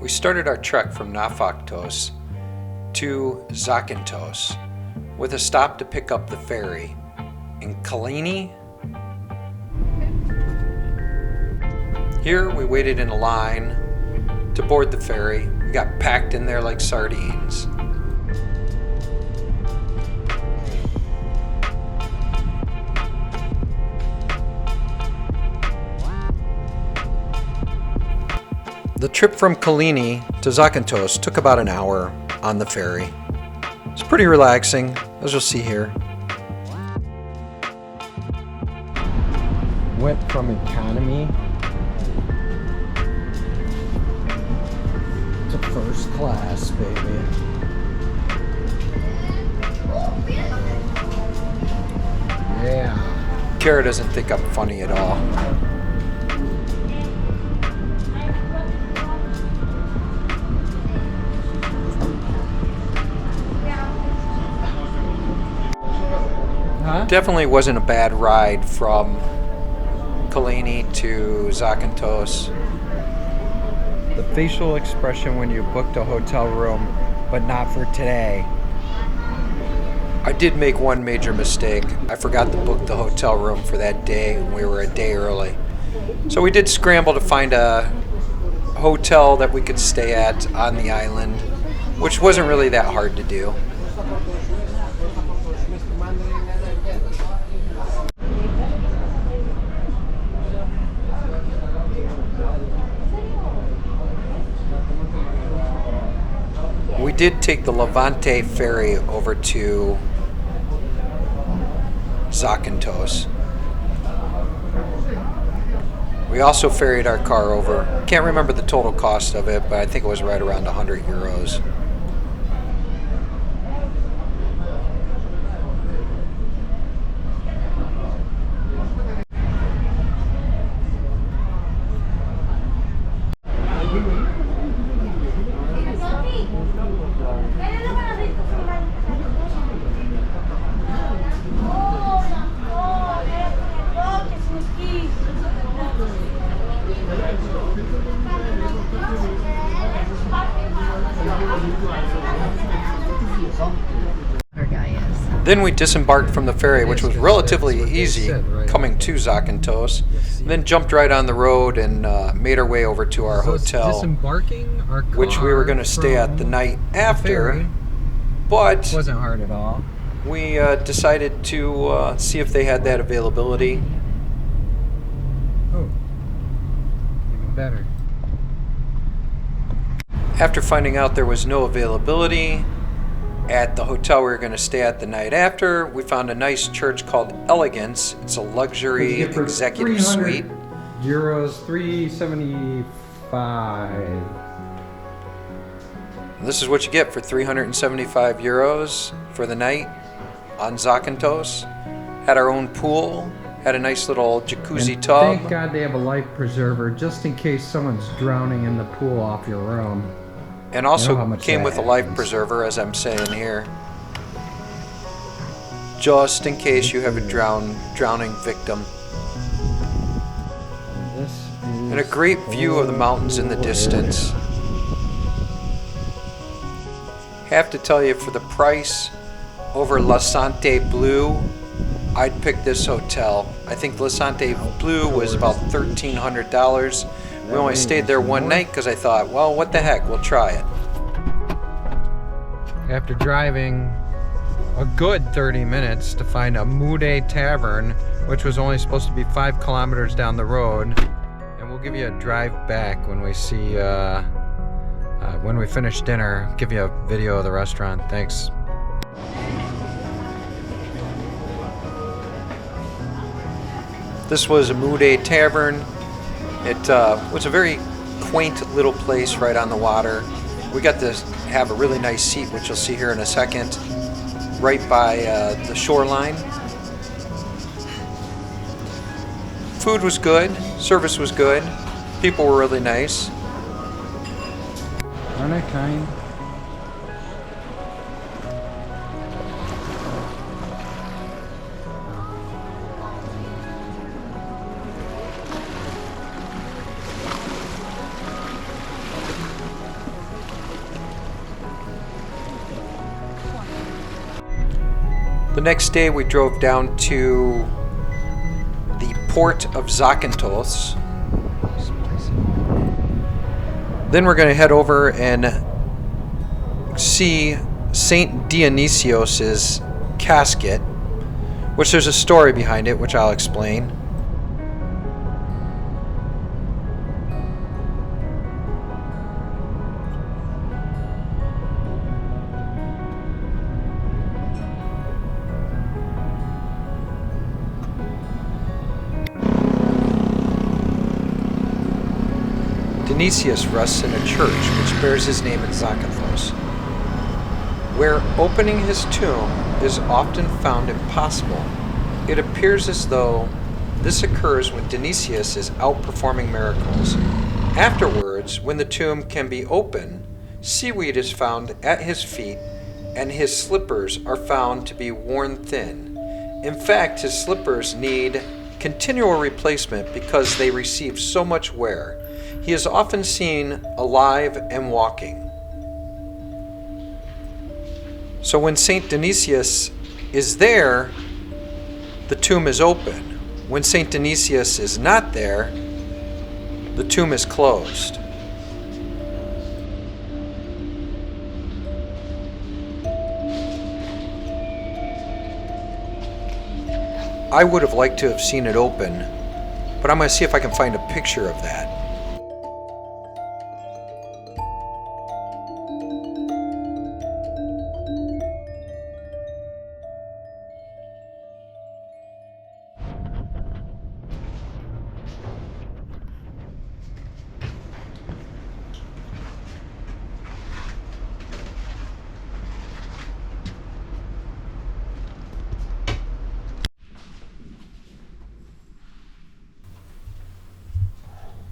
We started our trek from Navagio to Zakynthos with a stop to pick up the ferry in Kalini. Here we waited in a line to board the ferry. We got packed in there like sardines. The trip from Kalini to Zakynthos took about an hour on the ferry. It's pretty relaxing, as you'll see here. Went from economy to first class, baby. Yeah. Kara doesn't think I'm funny at all. Definitely wasn't a bad ride from Kalini to Zakynthos. The facial expression when you booked a hotel room, but not for today. I did make one major mistake. I forgot to book the hotel room for that day, and we were a day early. So we did scramble to find a hotel that we could stay at on the island, which wasn't really that hard to do. We did take the LaSante ferry over to Zakynthos. We also ferried our car over. Can't remember the total cost of it, but I think it was right around 100 euros. Then we disembarked from the ferry, which was relatively easy coming to Zakynthos. Then jumped right on the road and made our way over to our hotel, which we were going to stay at the night after. But it wasn't hard at all. We decided to see if they had that availability. Oh, even better. After finding out there was no availability at the hotel we were going to stay at the night after, we found a nice church called Elegance. It's a luxury executive suite. Euros, 375. And this is what you get for 375 euros for the night on Zakynthos. Had our own pool, had a nice little jacuzzi tub. Thank God they have a life preserver just in case someone's drowning in the pool off your room. And also came with a life preserver, as I'm saying here. Just in case you have a drowning victim. And a great view of the mountains in the distance. Have to tell you, for the price over LaSante Blue, I'd pick this hotel. I think LaSante Blue was about $1,300. We only stayed there one night because I thought, well, what the heck, we'll try it. After driving a good 30 minutes to find a Mude Tavern, which was only supposed to be 5 kilometers down the road, and we'll give you a drive back when we see, when we finish dinner, give you a video of the restaurant. Thanks. This was a Mude Tavern. It was a very quaint little place right on the water. We got to have a really nice seat, which you'll see here in a second, right by the shoreline. Food was good, service was good, people were really nice. Aren't they kind? The next day we drove down to the port of Zakynthos. Then we're going to head over and see Saint Dionysios' casket, which there's a story behind it, which I'll explain. Dionysius rests in a church which bears his name in Zakynthos, where opening his tomb is often found impossible. It appears as though this occurs when Dionysius is out performing miracles. Afterwards, when the tomb can be opened, seaweed is found at his feet, and his slippers are found to be worn thin. In fact, his slippers need continual replacement because they receive so much wear. He is often seen alive and walking. So when Saint Dionysius is there, the tomb is open. When Saint Dionysius is not there, the tomb is closed. I would have liked to have seen it open, but I'm going to see if I can find a picture of that.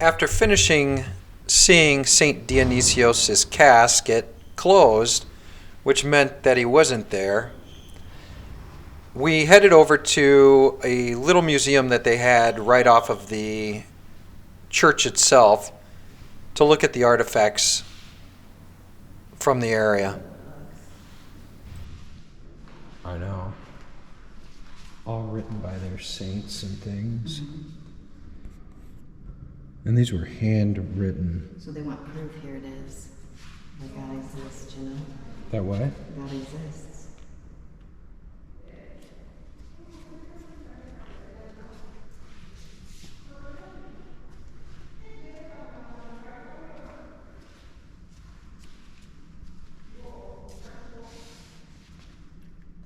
After finishing seeing St. Dionysios' casket closed, which meant that he wasn't there, we headed over to a little museum that they had right off of the church itself to look at the artifacts from the area. I know. All written by their saints and things. And these were handwritten. So they want proof. Here it is. That God exists, you know? That what? God exists.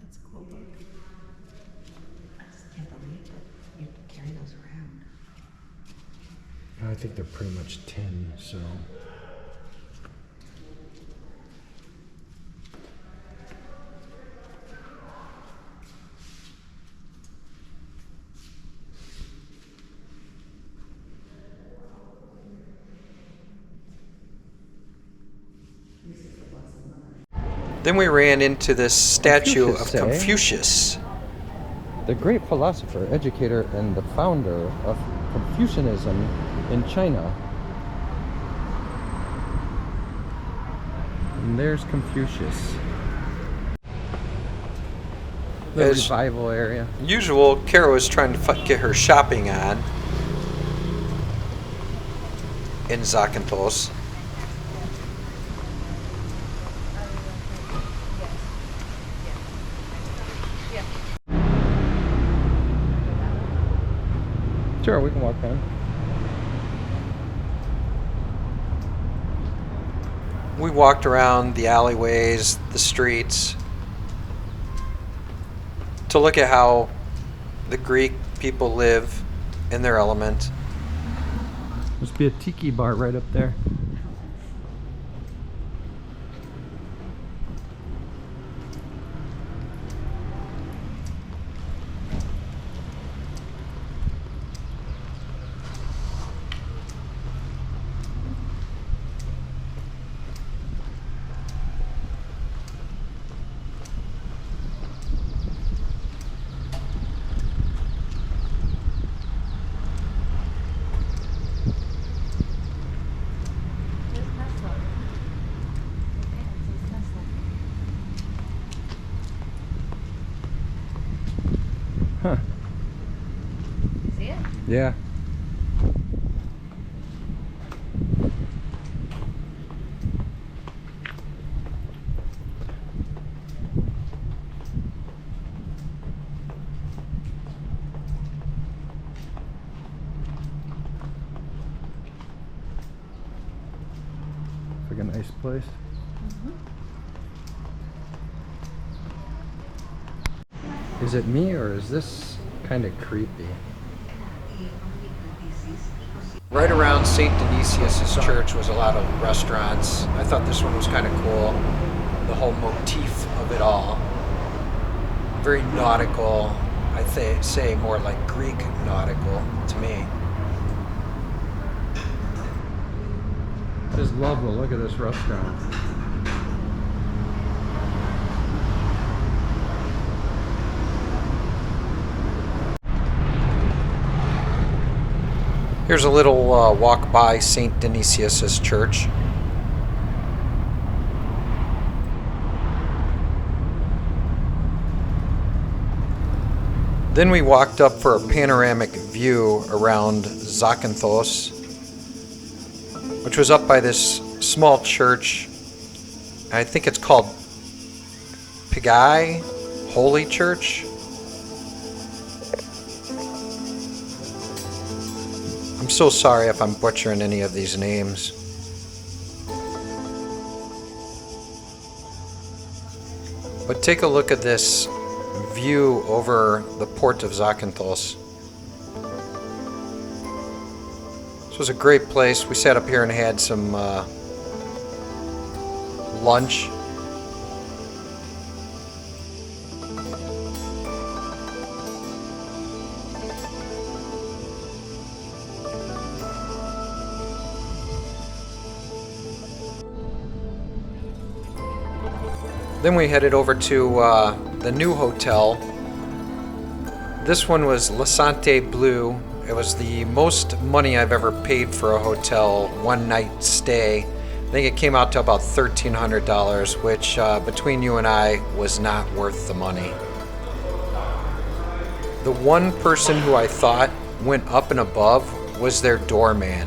That's a cool book. I just can't believe that you carry those around. I think they're pretty much tin, so. Then we ran into this statue of Confucius. The great philosopher, educator, and the founder of Confucianism in China. And there's Confucius. The As revival area. usual, Kara was trying to get her shopping on in Zakynthos. Sure, we can walk down. We walked around the alleyways, the streets, to look at how the Greek people live in their element. Must be a tiki bar right up there. Huh. See it? Yeah. Like a nice place. Is it me or is this kind of creepy? Right around St. Dionysius' church was a lot of restaurants. I thought this one was kind of cool. The whole motif of it all. Very nautical. Say more like Greek nautical to me. I just love the look of this restaurant. Here's a little walk by St. Dionysius' church. Then we walked up for a panoramic view around Zakynthos, which was up by this small church. I think it's called Pigai Holy Church. I'm so sorry if I'm butchering any of these names. But take a look at this view over the port of Zakynthos. This was a great place. We sat up here and had some lunch. Then we headed over to the new hotel. This one was LaSante Blue. It was the most money I've ever paid for a hotel one night stay. I think it came out to about $1,300, which between you and I was not worth the money. The one person who I thought went up and above was their doorman.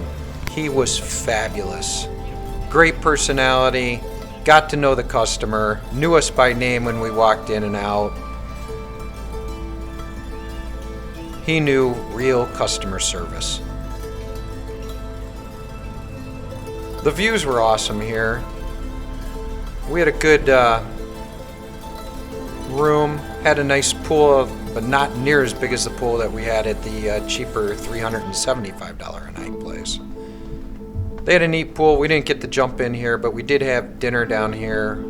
He was fabulous. Great personality. Got to know the customer, knew us by name when we walked in and out. He knew real customer service. The views were awesome here. We had a good room, had a nice pool, but not near as big as the pool that we had at the cheaper $375 a night place. They had a neat pool. We didn't get to jump in here, but we did have dinner down here.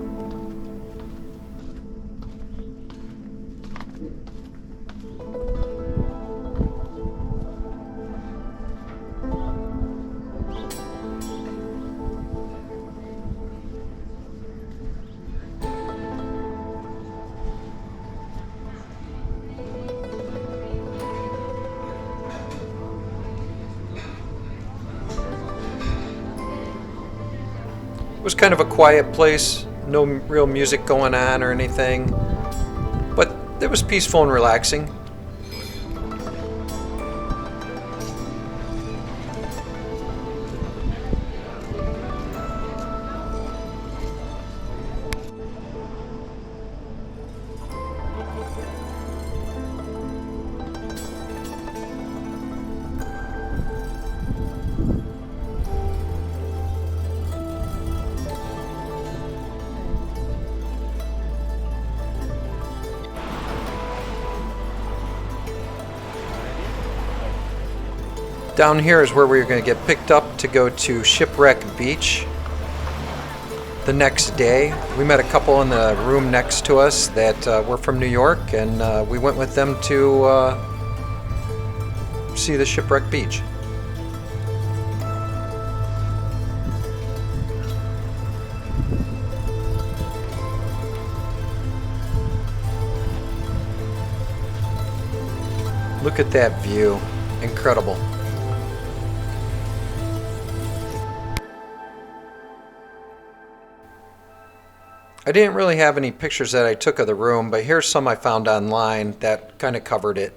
It was kind of a quiet place, no real music going on or anything, but it was peaceful and relaxing. Down here is where we were going to get picked up to go to Shipwreck Beach the next day. We met a couple in the room next to us that were from New York, and we went with them to see the Shipwreck Beach. Look at that view. Incredible. I didn't really have any pictures that I took of the room, but here's some I found online that kind of covered it.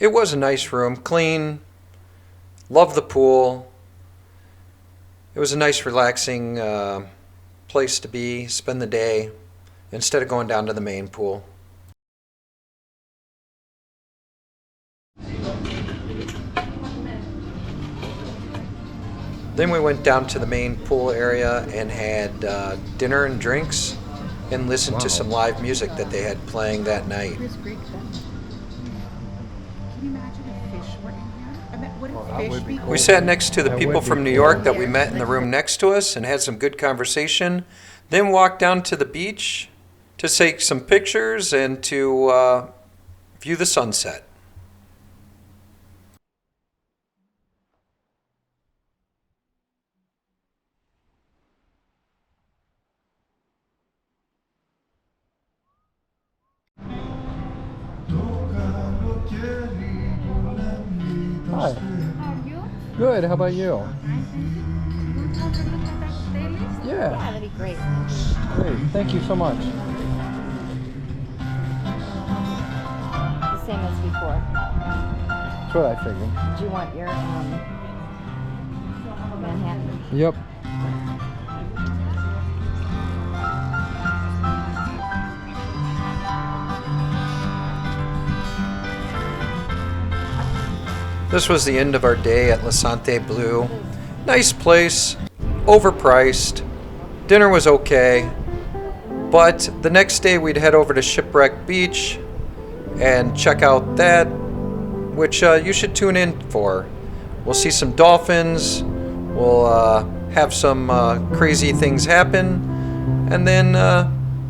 It was a nice room, clean, loved the pool. It was a nice relaxing place to be, spend the day, instead of going down to the main pool. Then we went down to the main pool area and had dinner and drinks and listened to some live music that they had playing that night. Can you imagine if fish were in here? I mean, would fish be We sat next to the That people would be from New cool. York that we met in the room next to us and had some good conversation. Then walked down to the beach to take some pictures and to view the sunset. Hi. How are you? Good. How about you? Nice and good. You want to have a look at that playlist? Yeah. That'd be great. Great. Thank you so much. The same as before. That's what I figured. Do you want your Manhattan? Yep. This was the end of our day at LaSante Blue. Nice place, overpriced. Dinner was okay. But the next day we'd head over to Shipwreck Beach and check out that, which you should tune in for. We'll see some dolphins, we'll have some crazy things happen, and then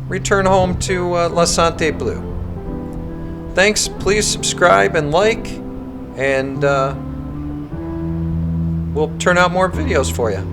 return home to LaSante Blue. Thanks, please subscribe and like, and we'll turn out more videos for you.